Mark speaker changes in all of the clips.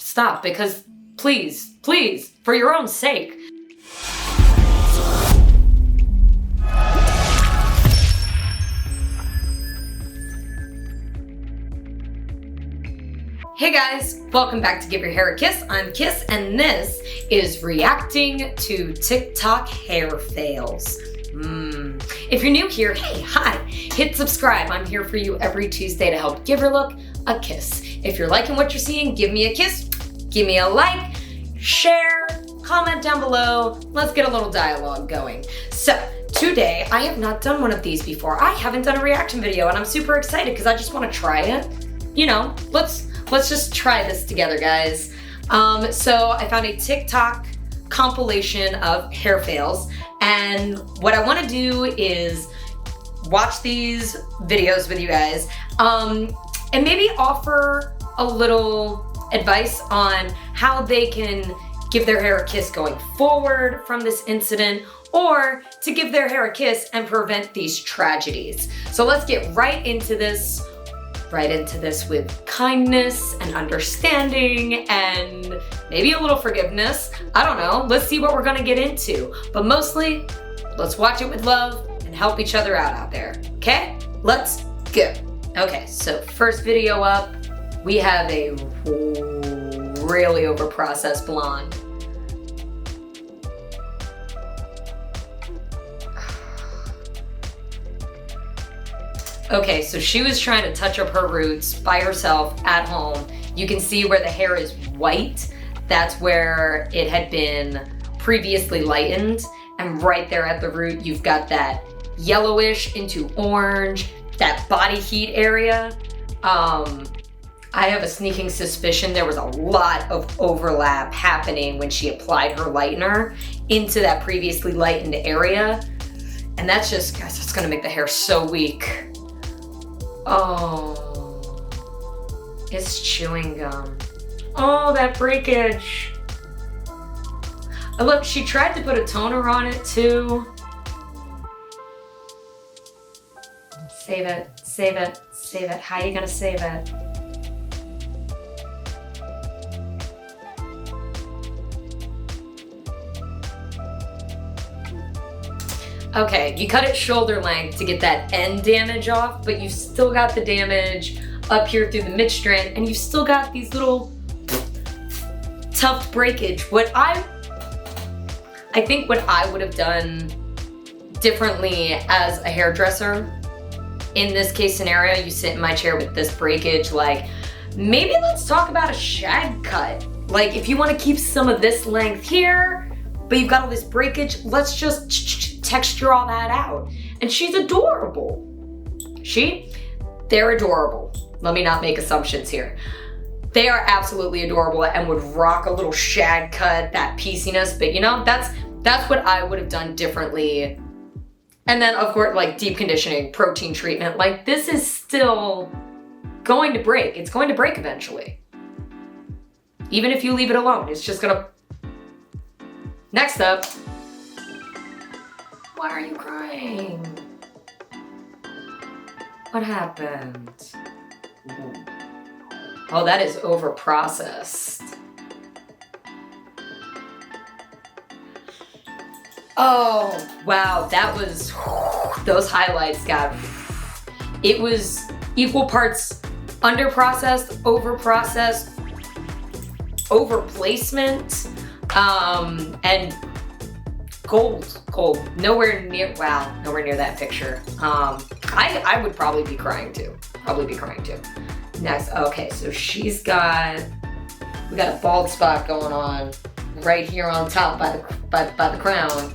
Speaker 1: stop, because please, for your own sake. Hey guys, welcome back to Give Your Hair a Kiss. I'm Kiss, and this is reacting to Tik Tok Hair Fails. If you're new here, hey, hi, hit subscribe. I'm here for you every Tuesday to help give your look a kiss. If you're liking what you're seeing, give me a kiss, give me a like, share, comment down below. Let's get a little dialogue going. So, today, I have not done one of these before. I haven't done a reaction video, and I'm super excited because I just want to try it. You know, let's just try this together, guys. So I found a TikTok compilation of hair fails, and what I want to do is watch these videos with you guys, and maybe offer a little advice on how they can give their hair a kiss going forward from this incident, or to give their hair a kiss and prevent these tragedies. So let's get right into this with kindness and understanding and maybe a little forgiveness. I don't know. Let's see what we're gonna get into. But mostly, let's watch it with love and help each other out there. Okay? Let's go. Okay, so first video up, we have a really overprocessed blonde. Okay, so she was trying to touch up her roots by herself at home. You can see where the hair is white. That's where it had been previously lightened. And right there at the root, you've got that yellowish into orange, that body heat area. I have a sneaking suspicion there was a lot of overlap happening when she applied her lightener into that previously lightened area. And that's just, guys, it's gonna make the hair so weak. Oh, it's chewing gum. Oh, that breakage. Oh, look, she tried to put a toner on it too. Save it, save it, save it. How are you gonna save it? Okay, you cut it shoulder length to get that end damage off, but you've still got the damage up here through the mid-strand, and you've still got these little tough breakage. I think what I would have done differently as a hairdresser, in this case scenario, you sit in my chair with this breakage, like, maybe let's talk about a shag cut. Like, if you want to keep some of this length here, but you've got all this breakage, let's just texture all that out. And she's adorable. They're adorable. Let me not make assumptions here. They are absolutely adorable and would rock a little shag cut, that pieciness, but you know, that's what I would have done differently. And then of course, like deep conditioning, protein treatment, like this is still going to break. It's going to break eventually. Even if you leave it alone, it's just gonna. Next up, why are you crying? What happened? Oh, that is overprocessed. Oh, wow, that was, those highlights got, it was equal parts underprocessed, overprocessed, overplacement, and gold, nowhere near that picture. I would probably be crying too, Next, okay, so we got a bald spot going on right here on top by the crown.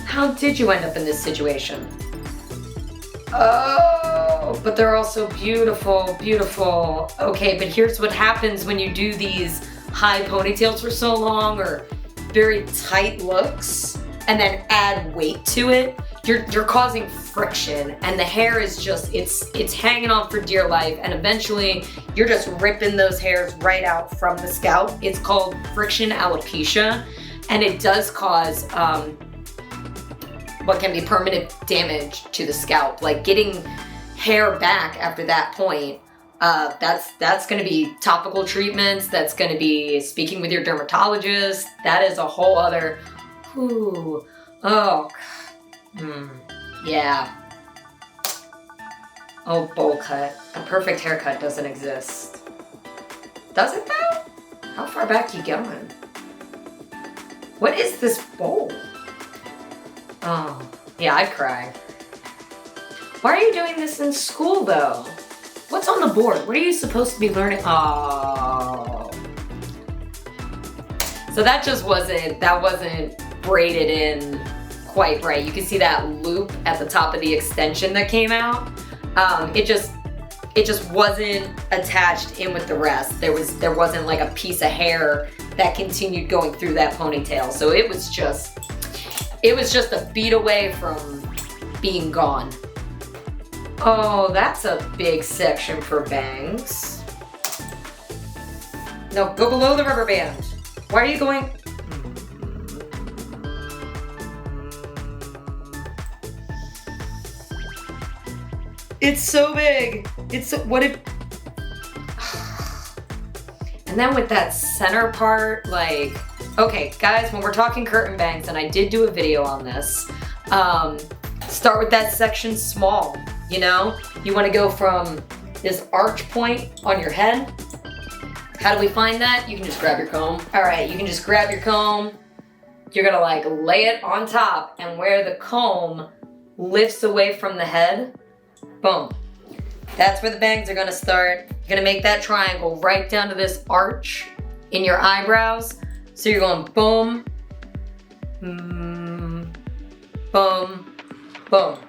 Speaker 1: How did you end up in this situation? Oh, but they're also beautiful, beautiful. Okay, but here's what happens when you do these high ponytails for so long, or very tight looks, and then add weight to it. You're causing friction, and the hair is just, it's hanging on for dear life, and eventually you're just ripping those hairs right out from the scalp. It's called friction alopecia, and it does cause what can be permanent damage to the scalp. Like getting hair back after that point That's going to be topical treatments. That's going to be speaking with your dermatologist. That is a whole other, ooh, oh, yeah. Oh, bowl cut. A perfect haircut doesn't exist. Does it though? How far back you going? What is this bowl? Oh, yeah, I'd cry. Why are you doing this in school though? What's on the board? What are you supposed to be learning? Oh. So that just wasn't braided in quite right. You can see that loop at the top of the extension that came out. It just wasn't attached in with the rest. There wasn't like a piece of hair that continued going through that ponytail. So it was just a beat away from being gone. Oh, that's a big section for bangs. No, go below the rubber band. Why are you going? It's so big. What if? And then with that center part, like, okay, guys, when we're talking curtain bangs, and I did do a video on this, start with that section small. You know, you want to go from this arch point on your head. How do we find that? You can just grab your comb. All right, you can just grab your comb. You're gonna like lay it on top, and where the comb lifts away from the head, boom. That's where the bangs are gonna start. You're gonna make that triangle right down to this arch in your eyebrows. So you're going boom, boom, boom.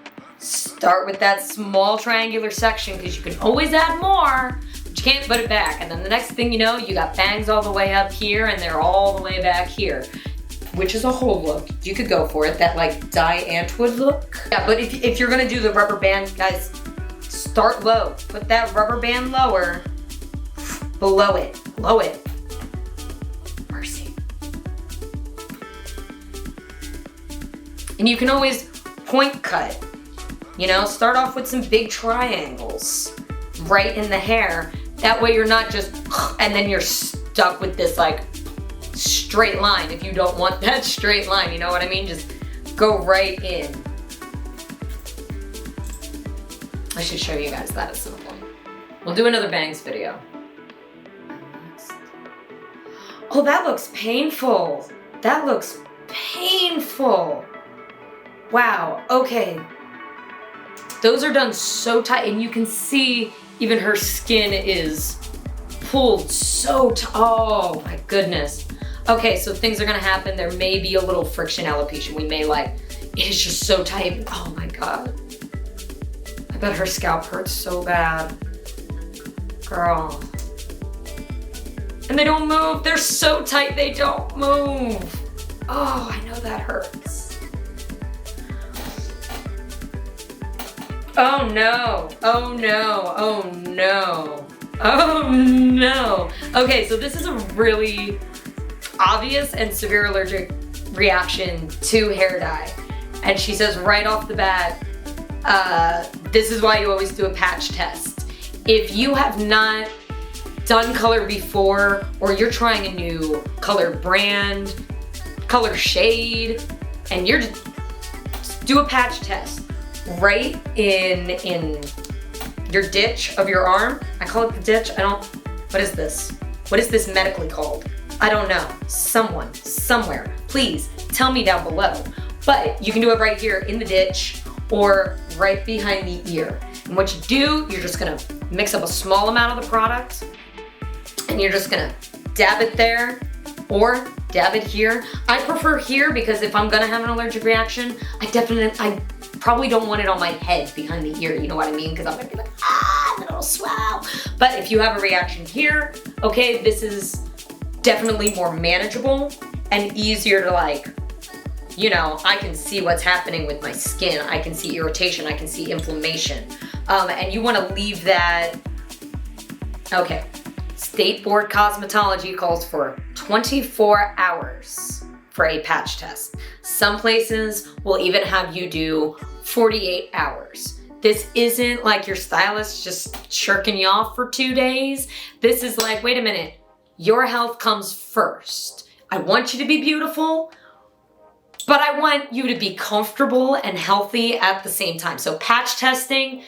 Speaker 1: Start with that small triangular section because you can always add more, but you can't put it back. And then the next thing you know, you got bangs all the way up here and they're all the way back here, which is a whole look. You could go for it, that like Dye Antwood look. Yeah, but if you're gonna do the rubber band, guys, start low. Put that rubber band lower, below it, below it. Mercy. And you can always point cut. You know, start off with some big triangles right in the hair. That way you're not just, and then you're stuck with this like straight line if you don't want that straight line, you know what I mean? Just go right in. I should show you guys that at some point. We'll do another bangs video. Oh, that looks painful. That looks painful. Wow, okay. Those are done so tight, and you can see even her skin is pulled so tight. Oh my goodness. Okay, so things are gonna happen. There may be a little friction alopecia. We may it's just so tight. Oh my God. I bet her scalp hurts so bad. Girl. And they don't move. They're so tight, they don't move. Oh, I know that hurts. Oh no, oh no, oh no, oh no. Okay, so this is a really obvious and severe allergic reaction to hair dye. And she says right off the bat, this is why you always do a patch test. If you have not done color before, or you're trying a new color brand, color shade, and you're just do a patch test. Right in your ditch of your arm. I call it the ditch. What is this? What is this medically called? I don't know. Someone, somewhere, please tell me down below. But you can do it right here in the ditch or right behind the ear. And what you do, you're just gonna mix up a small amount of the product and you're just gonna dab it there or dab it here. I prefer here because if I'm gonna have an allergic reaction, I probably don't want it on my head behind the ear, you know what I mean? Because I'm gonna be like, then it'll swell. But if you have a reaction here, okay, this is definitely more manageable and easier to like, you know, I can see what's happening with my skin. I can see irritation, I can see inflammation. And you wanna leave that, okay. State Board Cosmetology calls for 24 hours for a patch test. Some places will even have you do 48 hours. This isn't like your stylist just shirking you off for 2 days. This is like, wait a minute, your health comes first. I want you to be beautiful, but I want you to be comfortable and healthy at the same time. So patch testing,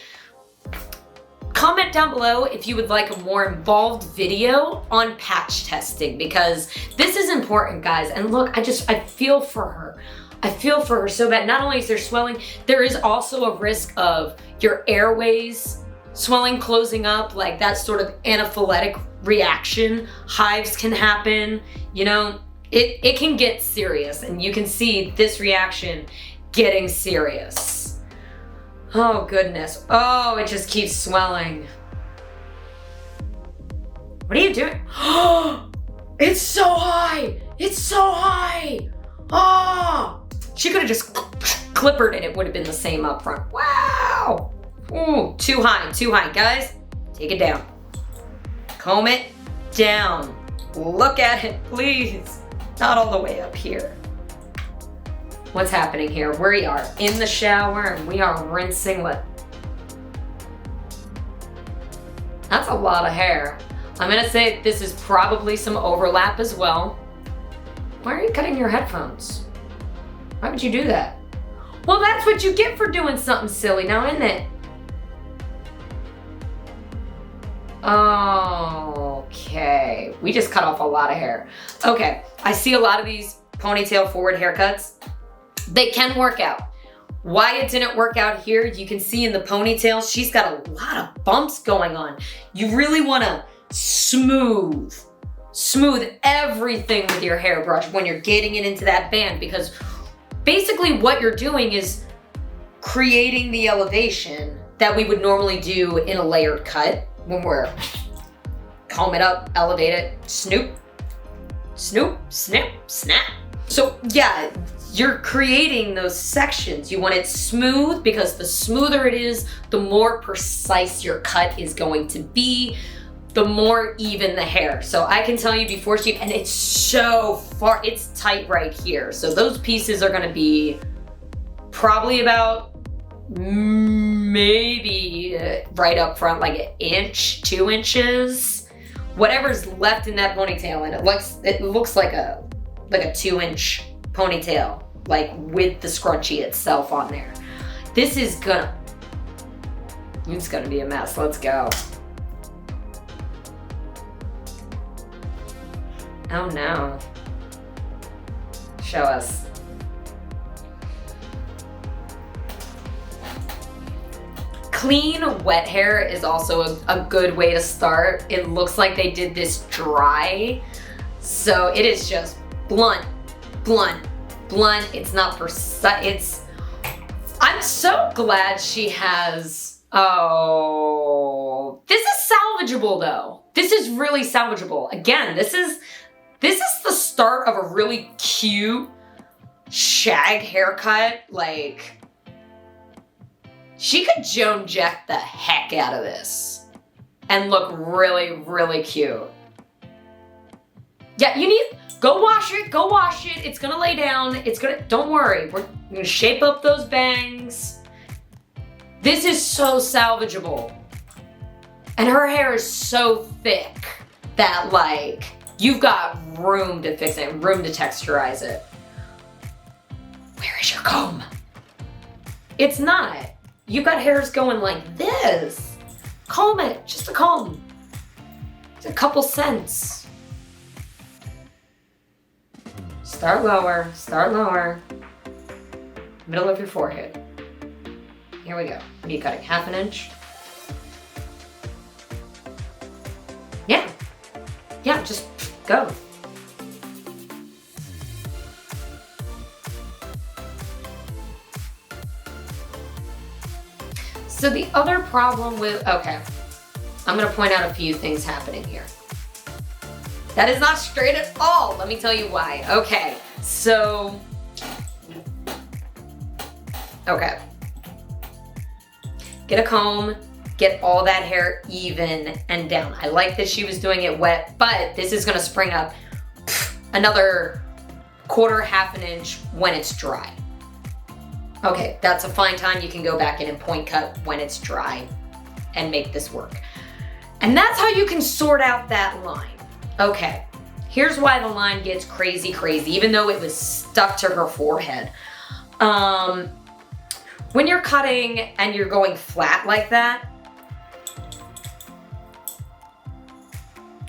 Speaker 1: comment down below if you would like a more involved video on patch testing, because this is important, guys. And look, I feel for her. I feel for her so bad. Not only is there swelling, there is also a risk of your airways swelling, closing up, like that sort of anaphylactic reaction. Hives can happen, you know, it can get serious, and you can see this reaction getting serious. Oh goodness. Oh, it just keeps swelling. What are you doing? Oh, it's so high. It's so high. Oh, she could have just clippered and it would have been the same up front. Wow. Ooh, too high. Guys, take it down. Comb it down. Look at it, please. Not all the way up here. What's happening here? We are in the shower and we are rinsing what? That's a lot of hair. I'm gonna say this is probably some overlap as well. Why are you cutting your headphones? Why would you do that? Well, that's what you get for doing something silly now, isn't it? Okay, we just cut off a lot of hair. Okay, I see a lot of these ponytail forward haircuts. They can work out. Why it didn't work out here, you can see in the ponytail, she's got a lot of bumps going on. You really wanna smooth everything with your hairbrush when you're getting it into that band, because basically what you're doing is creating the elevation that we would normally do in a layered cut when we're comb it up, elevate it, snoop, snip, snap. So yeah, you're creating those sections. You want it smooth, because the smoother it is, the more precise your cut is going to be, the more even the hair. So I can tell you before and it's so far, it's tight right here. So those pieces are gonna be probably about maybe right up front, like an inch, 2 inches, whatever's left in that ponytail. And it looks like a 2-inch ponytail, like with the scrunchie itself on there. It's gonna be a mess. Let's go. Oh no. Show us. Clean, wet hair is also a good way to start. It looks like they did this dry. So it is just blunt. It's not precise. I'm so glad she has, this is salvageable though. This is really salvageable. Again, this is the start of a really cute shag haircut. Like, she could Joan Jett the heck out of this and look really, really cute. Yeah, go wash it. It's gonna lay down. Don't worry. We're gonna shape up those bangs. This is so salvageable. And her hair is so thick that, like, you've got room to fix it, room to texturize it. Where is your comb? It's not. You've got hairs going like this. Comb it, just a comb. It's a couple cents. Start lower. Middle of your forehead. Here we go. What are you cutting, 1/2 inch? Yeah, just go. So the other problem with, okay, I'm gonna point out a few things happening here. That is not straight at all. Let me tell you why. Okay, so, okay. Get a comb, get all that hair even and down. I like that she was doing it wet, but this is gonna spring up another 1/4 inch when it's dry. Okay, that's a fine time. You can go back in and point cut when it's dry and make this work. And that's how you can sort out that line. Okay, here's why the line gets crazy, even though it was stuck to her forehead. When you're cutting and you're going flat like that,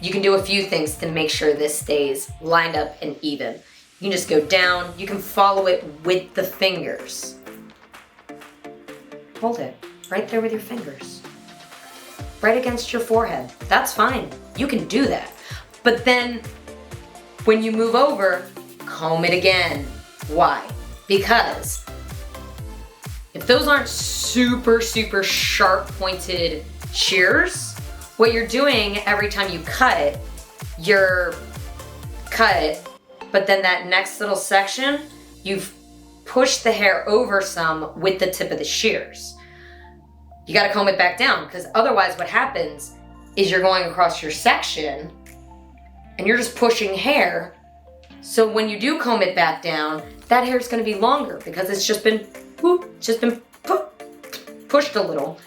Speaker 1: you can do a few things to make sure this stays lined up and even. You can just go down. You can follow it with the fingers. Hold it right there with your fingers. Right against your forehead. That's fine. You can do that. But then when you move over, comb it again. Why? Because if those aren't super sharp pointed shears, what you're doing every time you cut, you're cut, but then that next little section, you've pushed the hair over some with the tip of the shears. You gotta comb it back down, because otherwise what happens is you're going across your section and you're just pushing hair. So when you do comb it back down, that hair is gonna be longer because it's just been pushed a little.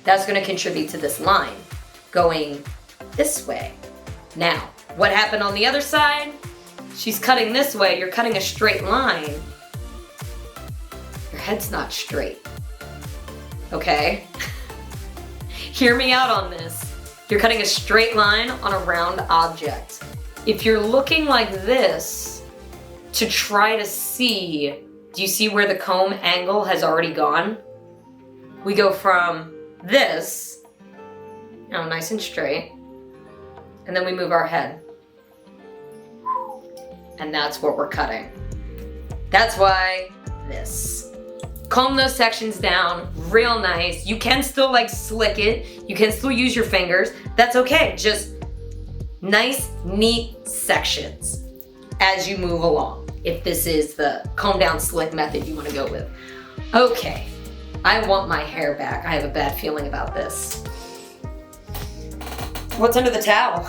Speaker 1: That's gonna contribute to this line going this way. Now, what happened on the other side? She's cutting this way, you're cutting a straight line. Your head's not straight, okay? Hear me out on this. You're cutting a straight line on a round object. If you're looking like this to try to see, do you see where the comb angle has already gone? We go from this, nice and straight, and then we move our head. And that's what we're cutting. That's why this. Comb those sections down real nice. You can still like slick it. You can still use your fingers. That's okay. Just nice, neat sections as you move along. If this is the comb down slick method you want to go with. Okay, I want my hair back. I have a bad feeling about this. What's under the towel?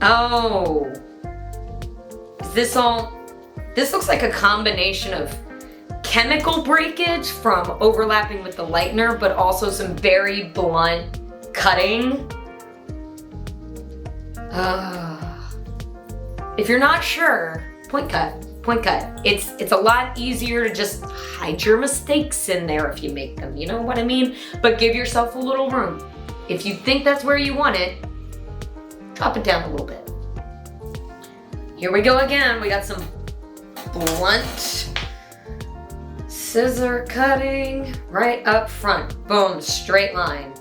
Speaker 1: Oh, is this all? This looks like a combination of chemical breakage from overlapping with the lightener, but also some very blunt cutting. If you're not sure, point cut. It's a lot easier to just hide your mistakes in there if you make them, you know what I mean? But give yourself a little room. If you think that's where you want it, drop it down a little bit. Here we go again. We got some blunt scissor cutting right up front. Boom, straight line.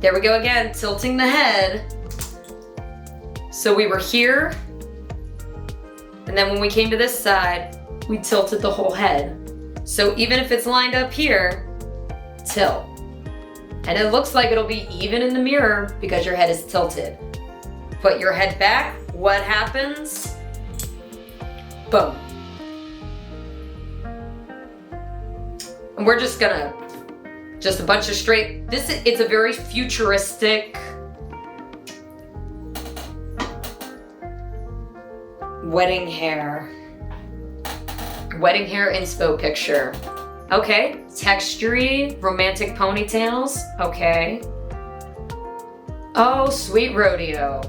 Speaker 1: There we go again, tilting the head. So we were here, and then when we came to this side, we tilted the whole head. So even if it's lined up here, tilt. And it looks like it'll be even in the mirror because your head is tilted. Put your head back, what happens? Boom. And we're just gonna, just a bunch of straight, it's a very futuristic wedding hair inspo picture. Okay, textury, romantic ponytails, okay. Oh, sweet rodeo.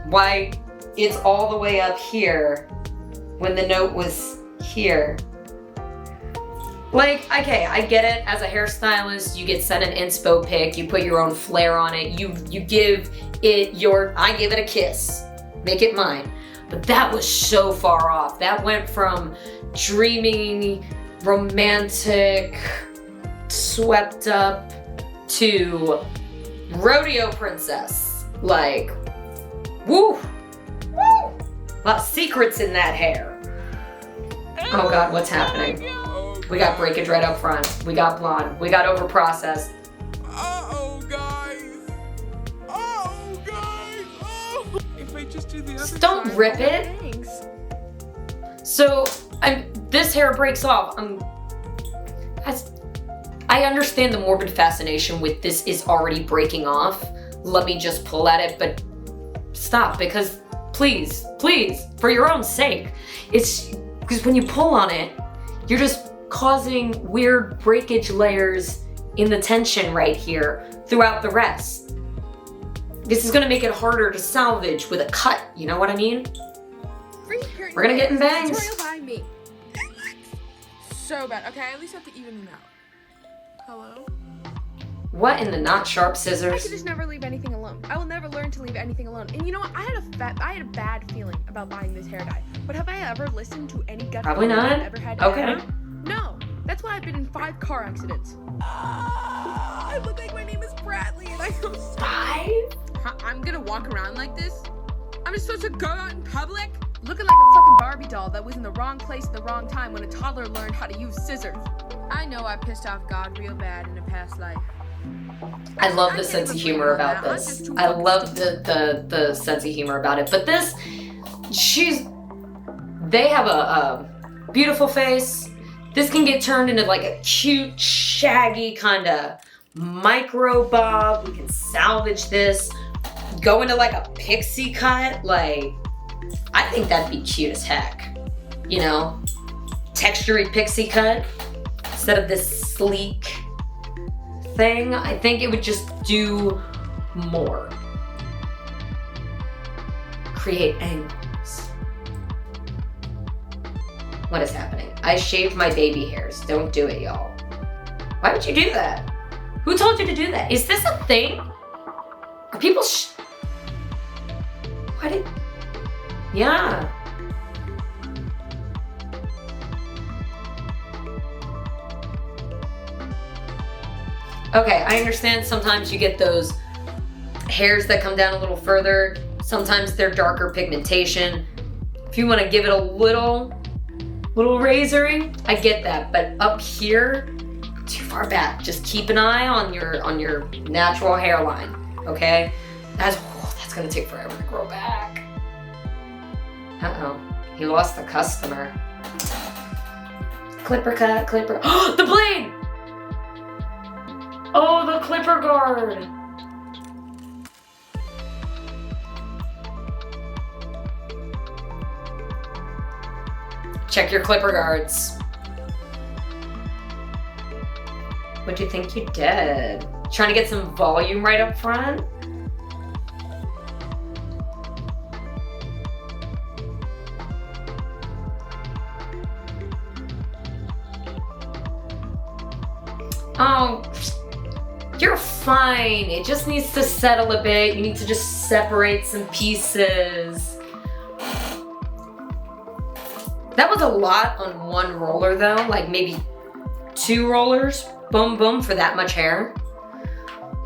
Speaker 1: Why it's all the way up here when the note was here. Like, okay, I get it. As a hairstylist, you get sent an inspo pic, you put your own flair on it, you give it I give it a kiss, make it mine. But that was so far off. That went from dreamy, romantic, swept up to rodeo princess. Like, woo, woo. A lot of secrets in that hair. Oh God, what's happening? We got breakage right up front. We got blonde. We got overprocessed.
Speaker 2: Uh-oh, guys. Uh-oh, guys. Oh. If I just do the other
Speaker 1: Don't
Speaker 2: side,
Speaker 1: rip it.
Speaker 2: Thanks.
Speaker 1: So, this hair breaks off. I understand the morbid fascination with this is already breaking off. Let me just pull at it, but stop, because please, for your own sake, it's because when you pull on it, you're just causing weird breakage layers in the tension right here throughout the rest. This is gonna make it harder to salvage with a cut, you know what I mean? We're gonna get in bangs.
Speaker 2: Me. So bad. Okay, I at least have to even them out. Hello?
Speaker 1: What in the not sharp
Speaker 2: I
Speaker 1: scissors?
Speaker 2: could just never leave anything alone. I will never learn to leave anything alone. And you know what? I had a bad feeling about buying this hair dye. But have I ever listened to any gut
Speaker 1: Probably
Speaker 2: feeling
Speaker 1: not.
Speaker 2: I've ever had
Speaker 1: Okay.
Speaker 2: ever? No. That's why I've been in 5 car accidents. I look like my name is Bradley and I feel so...
Speaker 1: 5?
Speaker 2: I'm gonna walk around like this? I'm just supposed to go out in public? Looking like a fucking Barbie doll that was in the wrong place at the wrong time when a toddler learned how to use scissors. I know I pissed off God real bad in a past life.
Speaker 1: I love the sense of humor about this. I love the sense of humor about it. But this, they have a beautiful face. This can get turned into like a cute, shaggy kind of micro bob. We can salvage this. Go into like a pixie cut. Like, I think that'd be cute as heck. You know? Textury pixie cut instead of this sleek thing. I think it would just do more. Create angles. What is happening? I shaved my baby hairs. Don't do it, y'all. Why would you do that? Who told you to do that? Is this a thing? Are people Why did... Yeah. Okay, I understand sometimes you get those hairs that come down a little further. Sometimes they're darker pigmentation. If you want to give it a little razoring, I get that. But up here, too far back. Just keep an eye on your natural hairline, okay? That's gonna take forever to grow back. Uh-oh, he lost the customer. Clipper cut, clipper. Oh, the blade! Oh, the clipper guard. Check your clipper guards. What'd you think you did? Trying to get some volume right up front? Oh, you're fine. It just needs to settle a bit. You need to just separate some pieces. That was a lot on one roller though, like maybe 2 rollers, boom, boom, for that much hair.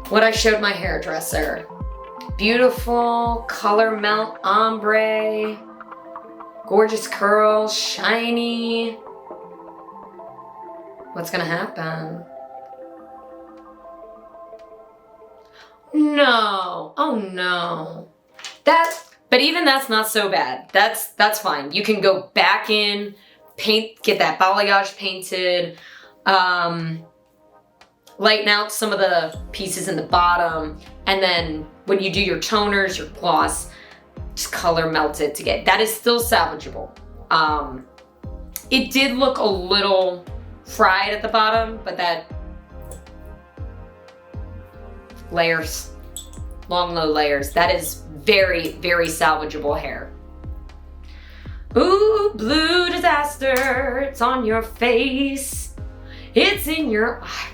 Speaker 1: What I showed my hairdresser. Beautiful color melt ombre, gorgeous curls, shiny. What's gonna happen? No, oh no. But even that's not so bad. That's fine. You can go back in, get that balayage painted, lighten out some of the pieces in the bottom, and then when you do your toners, your gloss, just color melt it to get, that is still salvageable. It did look a little fried at the bottom, but that layers, long low layers, that is very, very salvageable hair. Ooh, blue disaster, it's on your face, it's in your eye.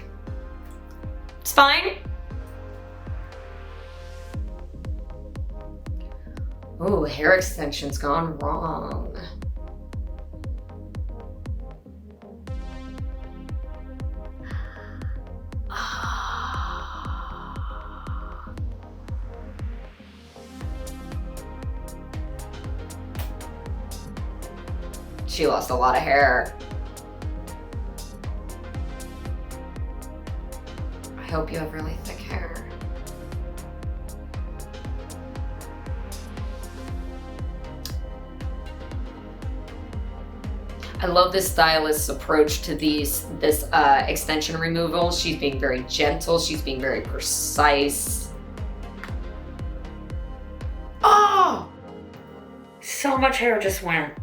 Speaker 1: It's fine. Ooh, hair extension's gone wrong. She lost a lot of hair. I hope you have really thick hair. I love this stylist's approach to this extension removal. She's being very gentle. She's being very precise. Oh! so much hair just went.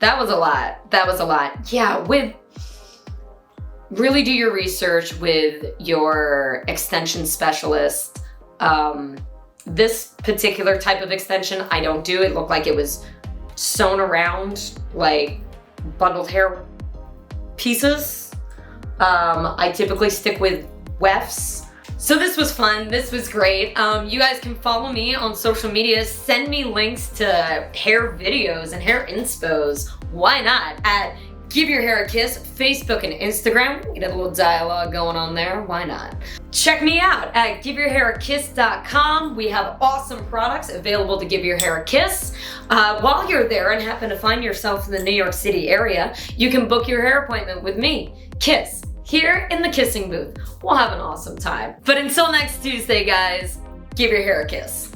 Speaker 1: That was a lot. That was a lot. Yeah, really do your research with your extension specialist. This particular type of extension, I don't do. It looked like it was sewn around like bundled hair pieces. I typically stick with wefts. So this was fun, this was great. You guys can follow me on social media, send me links to hair videos and hair inspos, why not, at Give Your Hair a Kiss, Facebook and Instagram. Get a little dialogue going on there, why not? Check me out at giveyourhairakiss.com. We have awesome products available to give your hair a kiss. While you're there and happen to find yourself in the New York City area, you can book your hair appointment with me, Kiss, here in the kissing booth. We'll have an awesome time. But until next Tuesday, guys, give your hair a kiss.